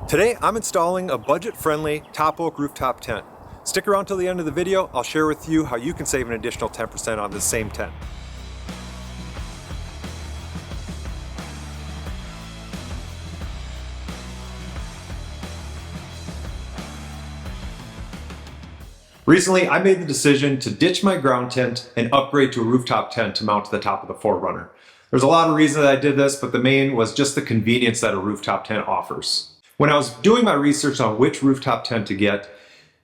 Today I'm installing a budget-friendly TopOak rooftop tent. Stick around till the end of the video. I'll share with you how you can save an additional 10% on this same tent. Recently, I made the decision to ditch my ground tent and upgrade to a rooftop tent to mount to the top of the 4Runner. There's a lot of reasons that I did this, but the main was just the convenience that a rooftop tent offers. When I was doing my research on which rooftop tent to get,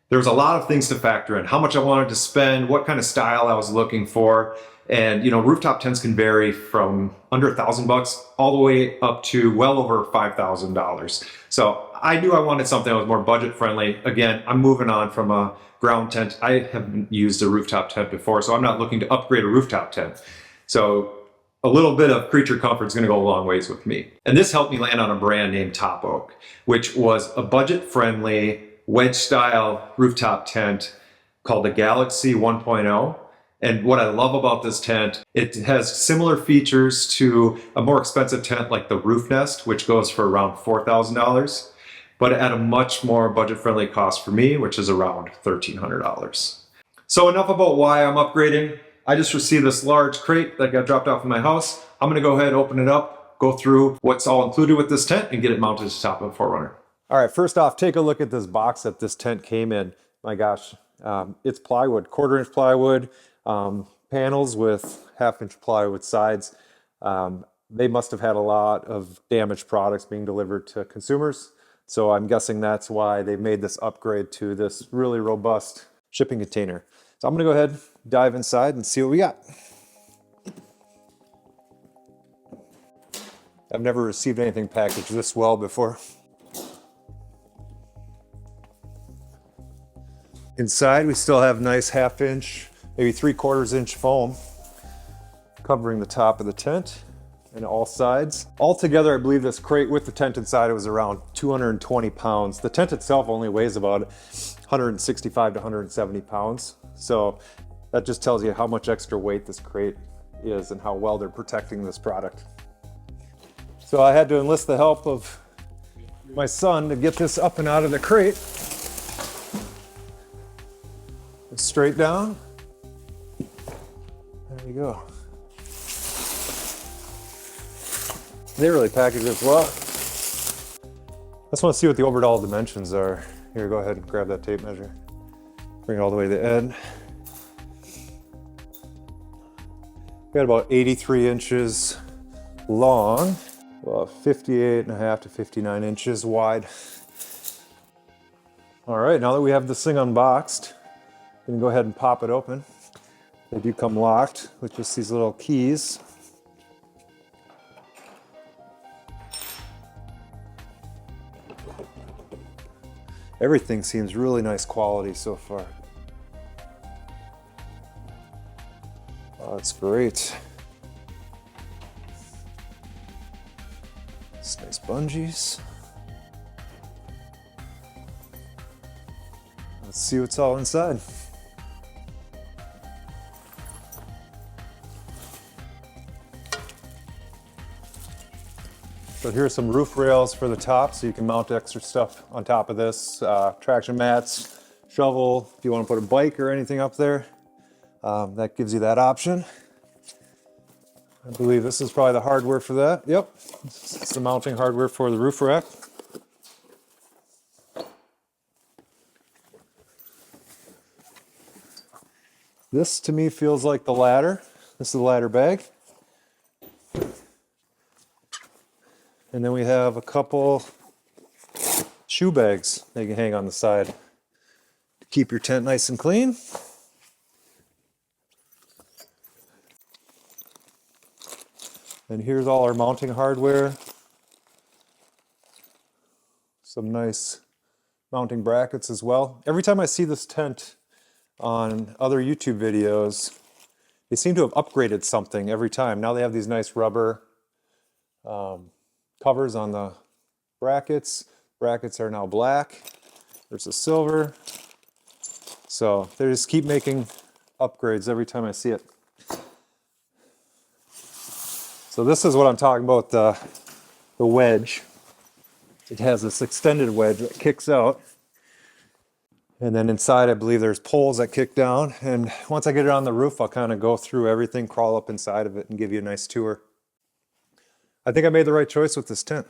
there was a lot of things to factor in. How much I wanted to spend, what kind of style I was looking for, and rooftop tents can vary from under $1,000 all the way up to well over $5,000. So I knew I wanted something that was more budget friendly. Again, I'm moving on from a ground tent. I haven't used a rooftop tent before, so I'm not looking to upgrade a rooftop tent. So a little bit of creature comfort is going to go a long ways with me. And this helped me land on a brand named TopOak, which was a budget-friendly wedge-style rooftop tent called the Galaxy 1.0. And what I love about this tent, it has similar features to a more expensive tent like the Roof Nest, which goes for around $4,000, but at a much more budget-friendly cost for me, which is around $1,300. So enough about why I'm upgrading. I just received this large crate that got dropped off in my house. I'm gonna go ahead, open it up, go through what's all included with this tent and get it mounted to the top of the 4Runner. All right, first off, take a look at this box that this tent came in. My gosh, it's plywood, 1/4-inch plywood, panels with 1/2-inch plywood sides. They must have had a lot of damaged products being delivered to consumers. So I'm guessing that's why they made this upgrade to this really robust shipping container. So I'm gonna go ahead, dive inside and see what we got. I've never received anything packaged this well before. Inside, we still have nice 1/2-inch, maybe 3/4-inch foam covering the top of the tent and all sides. Altogether, I believe this crate with the tent inside, it was around 220 pounds. The tent itself only weighs about 165 to 170 pounds. So that just tells you how much extra weight this crate is and how well they're protecting this product. So I had to enlist the help of my son to get this up and out of the crate. Straight down. There you go. They really package this well. I just want to see what the overall dimensions are. Here, go ahead and grab that tape measure. Bring it all the way to the end. Got about 83 inches long, about 58.5 to 59 inches wide. All right, now that we have this thing unboxed, we can go ahead and pop it open. They do come locked with just these little keys. Everything seems really nice quality so far. Oh, that's great. It's nice bungees. Let's see what's all inside. So here are some roof rails for the top so you can mount extra stuff on top of this. Traction mats, shovel, if you want to put a bike or anything up there, that gives you that option. I believe this is probably the hardware for that. Yep, it's the mounting hardware for the roof rack. This to me feels like the ladder. This is the ladder bag. And then we have a couple shoe bags that you can hang on the side to keep your tent nice and clean. And here's all our mounting hardware. Some nice mounting brackets as well. Every time I see this tent on other YouTube videos, they seem to have upgraded something every time. Now they have these nice rubber covers on the brackets. Brackets are now black. There's a silver. So they just keep making upgrades every time I see it. So this is what I'm talking about, the wedge. it has this extended wedge that kicks out. And then inside, I believe there's poles that kick down. And once I get it on the roof, I'll kind of go through everything, crawl up inside of it, and give you a nice tour. I think I made the right choice with this tent.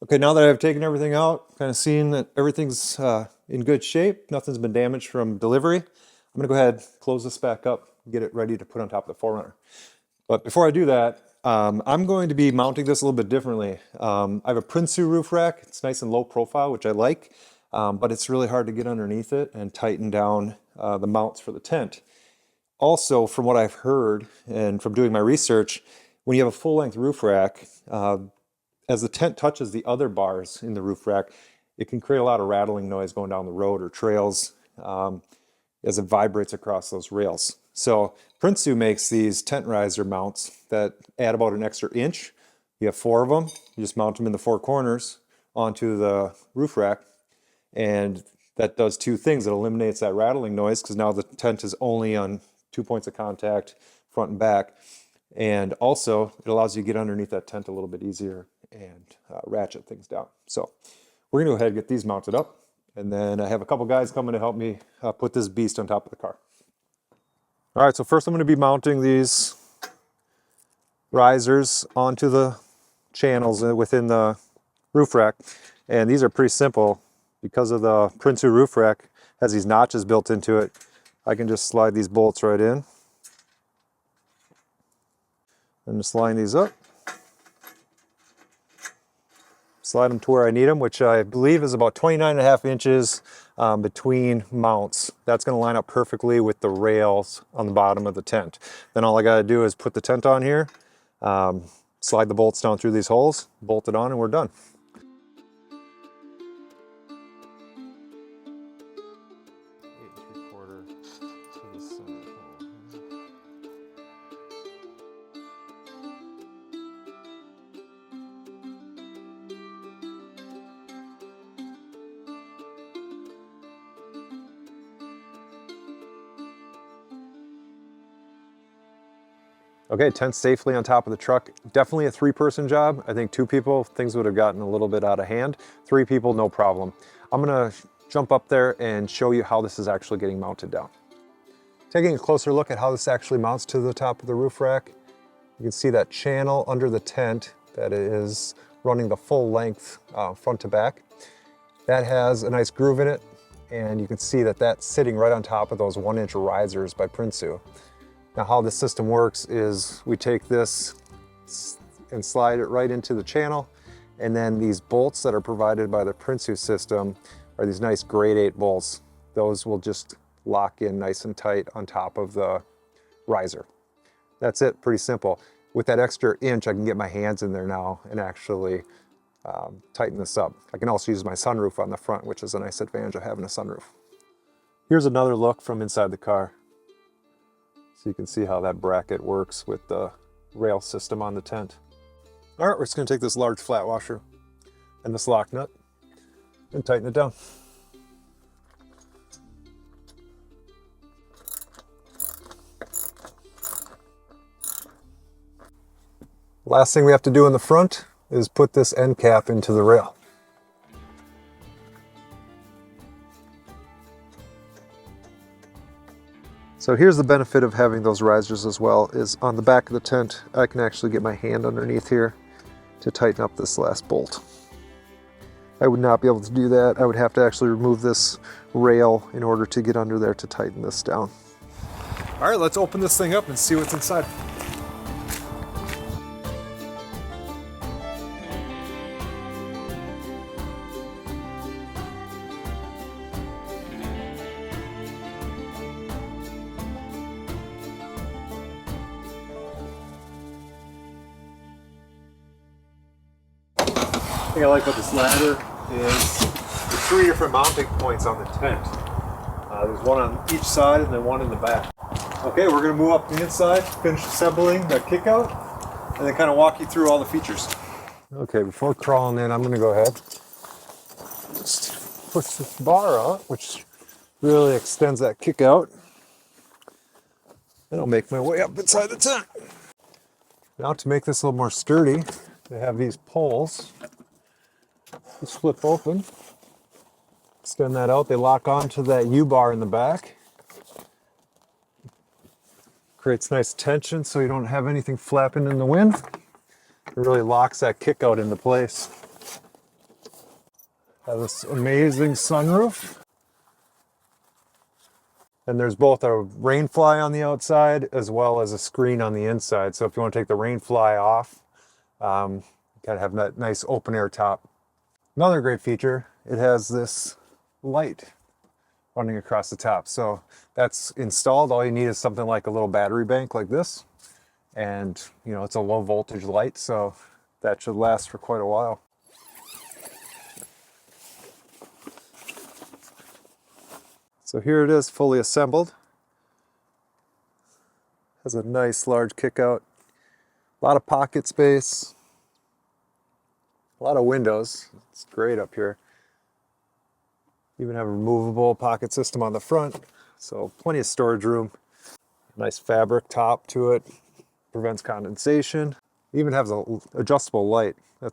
Okay, now that I've taken everything out, kind of seen that everything's in good shape, nothing's been damaged from delivery, I'm gonna go ahead, close this back up, get it ready to put on top of the 4Runner. But before I do that, I'm going to be mounting this a little bit differently. I have a Prinsu roof rack. It's nice and low profile, which I like, but it's really hard to get underneath it and tighten down the mounts for the tent. Also, from what I've heard and from doing my research, when you have a full-length roof rack, as the tent touches the other bars in the roof rack, it can create a lot of rattling noise going down the road or trails as it vibrates across those rails. So Prinsu makes these tent riser mounts that add about an extra inch. You have 4 of them. You just mount them in the 4 corners onto the roof rack, and that does 2 things. It eliminates that rattling noise because now the tent is only on 2 points of contact, front and back. And also, it allows you to get underneath that tent a little bit easier and ratchet things down. So we're gonna go ahead and get these mounted up. And then I have a couple guys coming to help me put this beast on top of the car. All right, so first I'm gonna be mounting these risers onto the channels within the roof rack. And these are pretty simple because of the Prinsu roof rack has these notches built into it. I can just slide these bolts right in. And just line these up. Slide them to where I need them, which I believe is about 29.5 inches between mounts. That's going to line up perfectly with the rails on the bottom of the tent. Then all I got to do is put the tent on here, slide the bolts down through these holes, bolt it on, and we're done. Okay, tent safely on top of the truck. Definitely a 3-person job. I think 2 people, things would have gotten a little bit out of hand. 3 people, no problem. I'm gonna jump up there and show you how this is actually getting mounted down. Taking a closer look at how this actually mounts to the top of the roof rack, you can see that channel under the tent that is running the full length front to back. That has a nice groove in it, and you can see that that's sitting right on top of those 1-inch risers by Prinsu. Now how this system works is we take this and slide it right into the channel, and then these bolts that are provided by the Prinsu system are these nice grade 8 bolts. Those will just lock in nice and tight on top of the riser. That's it, pretty simple. With that extra inch, I can get my hands in there now and actually tighten this up. I can also use my sunroof on the front, which is a nice advantage of having a sunroof. Here's another look from inside the car. So you can see how that bracket works with the rail system on the tent. All right, we're just gonna take this large flat washer and this lock nut and tighten it down. Last thing we have to do in the front is put this end cap into the rail. So here's the benefit of having those risers as well, is on the back of the tent, I can actually get my hand underneath here to tighten up this last bolt. I would not be able to do that. I would have to actually remove this rail in order to get under there to tighten this down. All right, let's open this thing up and see what's inside. I think I like about this ladder is there's 3 different mounting points on the tent. There's one on each side and then one in the back. Okay, we're going to move up the inside, finish assembling that kick out, and then kind of walk you through all the features. Okay, before crawling in, I'm going to go ahead and just push this bar on, which really extends that kick out. And I'll make my way up inside the tent. Now to make this a little more sturdy, they have these poles Just flip open, extend that out. They lock onto that U-bar in the back. Creates nice tension so you don't have anything flapping in the wind. It really locks that kick out into place. Have this amazing sunroof. And there's both a rain fly on the outside as well as a screen on the inside. So if you want to take the rain fly off, you gotta have that nice open air top. Another great feature, it has this light running across the top. So that's installed. All you need is something like a little battery bank like this. And you know, it's a low voltage light, so that should last for quite a while. So here it is, fully assembled. Has a nice large kick out. A lot of pocket space. A lot of windows. It's great up here. Even have a removable pocket system on the front. So plenty of storage room. Nice fabric top to it. Prevents condensation. Even has an adjustable light. You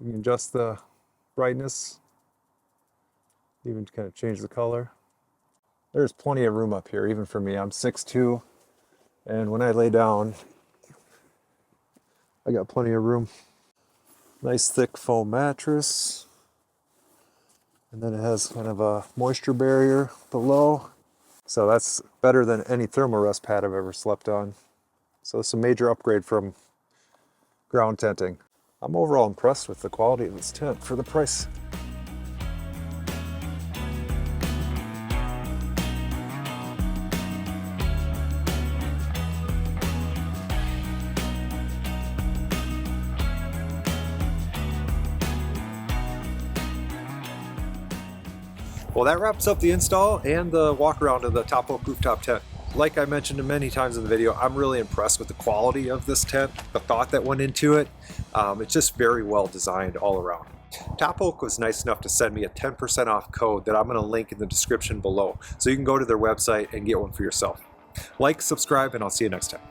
can adjust the brightness. Even kind of change the color. There's plenty of room up here, even for me. I'm 6'2", and when I lay down, I got plenty of room. Nice thick foam mattress. And then it has kind of a moisture barrier below. So that's better than any thermarest pad I've ever slept on. So it's a major upgrade from ground tenting. I'm overall impressed with the quality of this tent for the price. Well, that wraps up the install and the walk around of the TopOak rooftop tent. Like I mentioned many times in the video, I'm really impressed with the quality of this tent, the thought that went into it. It's just very well designed all around. TopOak was nice enough to send me a 10% off code that I'm going to link in the description below, so you can go to their website and get one for yourself. Like, subscribe, and I'll see you next time.